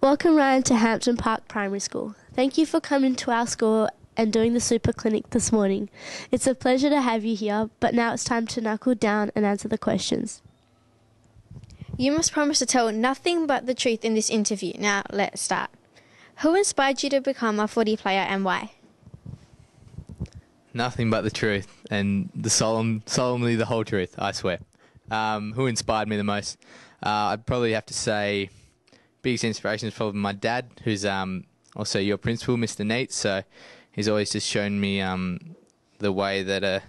Welcome Ryan to Hampton Park Primary School. Thank you for coming to our school and doing the super clinic this morning. It's a pleasure to have you here, but now it's time to knuckle down and answer the questions. You must promise to tell nothing but the truth in this interview. Now, let's start. Who inspired you to become a footy player and why? Nothing but the truth and solemnly the whole truth, I swear. Who inspired me the most? I'd probably have to say biggest inspiration is probably my dad, who's also your principal, Mr. Neat. So he's always just shown me the way that a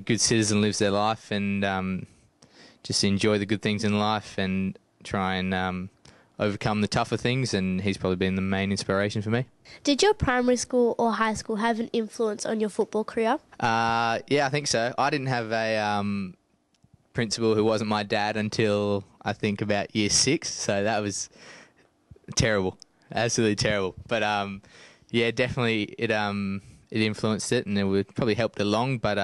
good citizen lives their life and just enjoy the good things in life and try and overcome the tougher things, and he's probably been the main inspiration for me. Did your primary school or high school have an influence on your football career? Yeah, I think so. I didn't have a principal who wasn't my dad until I think about year 6, so that was terrible, absolutely terrible. But yeah, definitely it influenced it, and it would probably helped along. But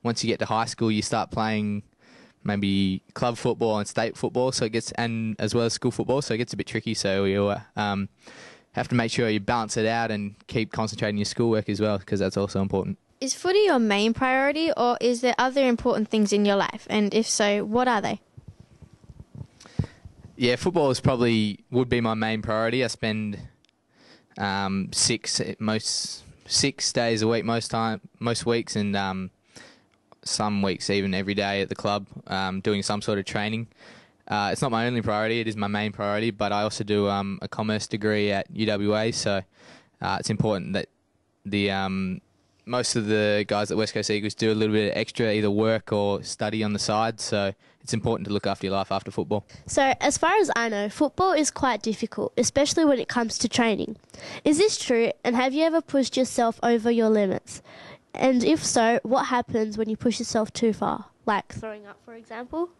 once you get to high school, you start playing maybe club football and state football, so it gets, and as well as school football, so it gets a bit tricky. So you have to make sure you balance it out and keep concentrating your schoolwork as well, because that's also important. Is footy your main priority, or is there other important things in your life? And if so, what are they? Yeah, football would be my main priority. I spend 6 days a week most weeks, and some weeks even every day at the club doing some sort of training. It's not my only priority, it is my main priority, but I also do a commerce degree at UWA, so it's important that the most of the guys at West Coast Eagles do a little bit of extra, either work or study on the side, so it's important to look after your life after football. So, as far as I know, football is quite difficult, especially when it comes to training. Is this true, and have you ever pushed yourself over your limits? And if so, what happens when you push yourself too far? Like throwing up, for example?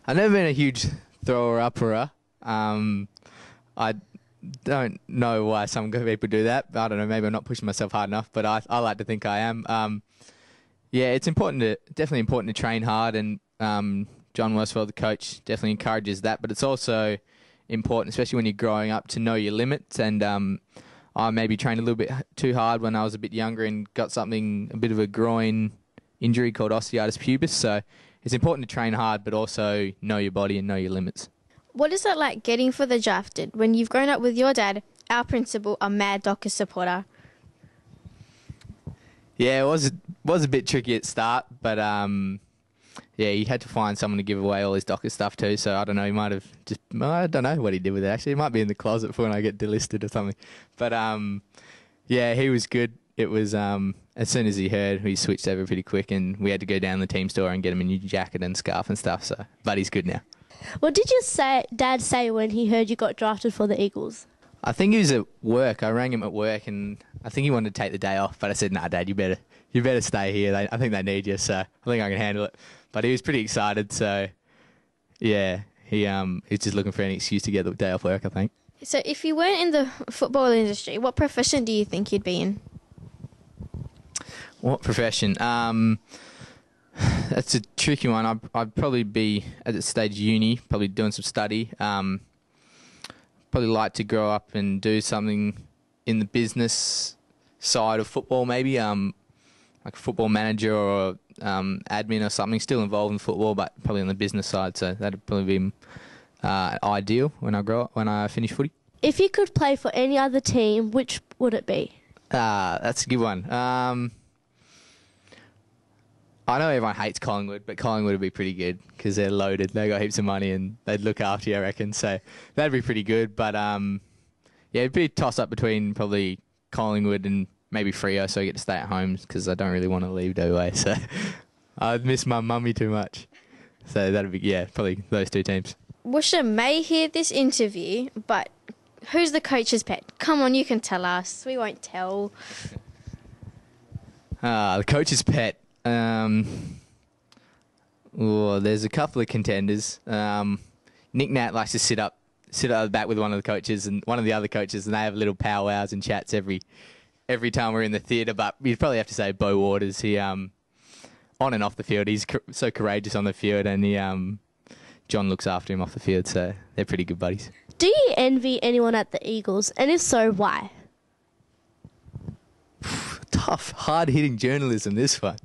I've never been a huge thrower-upper. I don't know why some people do that. I don't know, maybe I'm not pushing myself hard enough, but I like to think I am. Yeah, it's definitely important to train hard, and John Worsfold, the coach, definitely encourages that, but it's also important, especially when you're growing up, to know your limits, and I maybe trained a little bit too hard when I was a bit younger and got a bit of a groin injury called osteitis pubis, so it's important to train hard, but also know your body and know your limits. What is it like getting further drafted when you've grown up with your dad, our principal, a mad Dockers supporter? Yeah, it was a bit tricky at the start, but yeah, he had to find someone to give away all his Dockers stuff to, so I don't know, he might have I don't know what he did with it actually. It might be in the closet for when I get delisted or something. But yeah, he was good. It was as soon as he heard, he switched over pretty quick, and we had to go down the team store and get him a new jacket and scarf and stuff, so, but he's good now. What did your dad say when he heard you got drafted for the Eagles? I think he was at work. I rang him at work, and I think he wanted to take the day off, but I said, "Nah, Dad, you better stay here. I think they need you, so I think I can handle it." But he was pretty excited, so yeah, he's just looking for any excuse to get the day off work, I think. So if you weren't in the football industry, what profession do you think you'd be in? What profession? That's a tricky one. I'd probably be at the stage of uni, probably doing some study. Probably like to grow up and do something in the business side of football, maybe like a football manager or admin or something. Still involved in football, but probably on the business side. So that'd probably be ideal when I grow up, when I finish footy. If you could play for any other team, which would it be? That's a good one. I know everyone hates Collingwood, but Collingwood would be pretty good because they're loaded. They got heaps of money and they'd look after you, I reckon. So that'd be pretty good. But yeah, it'd be a toss-up between probably Collingwood and maybe Freo, so I get to stay at home because I don't really want to leave WA. So I'd miss my mummy too much. So that'd be, yeah, probably those two teams. Woosha may hear this interview, but who's the coach's pet? Come on, you can tell us. We won't tell. The coach's pet. There's a couple of contenders. Nick Nat likes to sit up the back with one of the coaches and one of the other coaches, and they have little powwows and chats every time we're in the theatre. But you'd probably have to say Beau Waters. He on and off the field, he's so courageous on the field, and he John looks after him off the field, so they're pretty good buddies. Do you envy anyone at the Eagles? And if so, why? Tough, hard-hitting journalism, this one.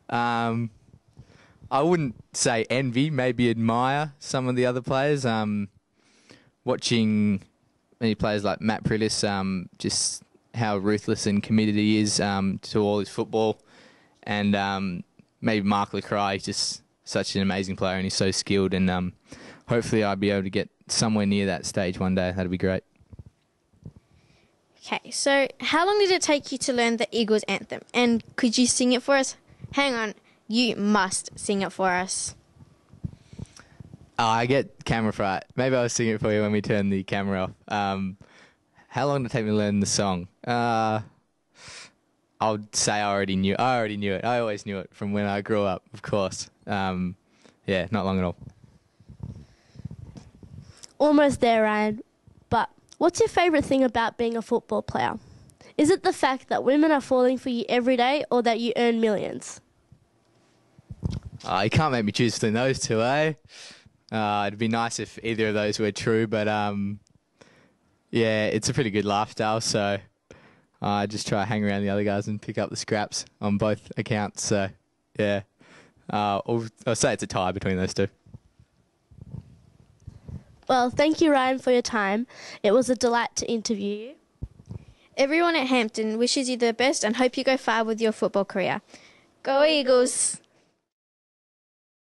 I wouldn't say envy, maybe admire some of the other players. Watching many players like Matt Prittis, just how ruthless and committed he is to all his football. And maybe Mark LaCroix, he's just such an amazing player and he's so skilled. And hopefully I'll be able to get somewhere near that stage one day. That'd be great. Okay, so how long did it take you to learn the Eagles anthem? And could you sing it for us? Hang on, you must sing it for us. Oh, I get camera fright. Maybe I'll sing it for you when we turn the camera off. How long did it take me to learn the song? I would say I already knew it. I always knew it from when I grew up, of course. Yeah, not long at all. Almost there, Ryan. But what's your favourite thing about being a football player? Is it the fact that women are falling for you every day or that you earn millions? Oh, you can't make me choose between those two, eh? It'd be nice if either of those were true, but yeah, it's a pretty good lifestyle, so I just try to hang around the other guys and pick up the scraps on both accounts. So, yeah, I'll say it's a tie between those two. Well, thank you, Ryan, for your time. It was a delight to interview you. Everyone at Hampton wishes you the best and hope you go far with your football career. Go Eagles!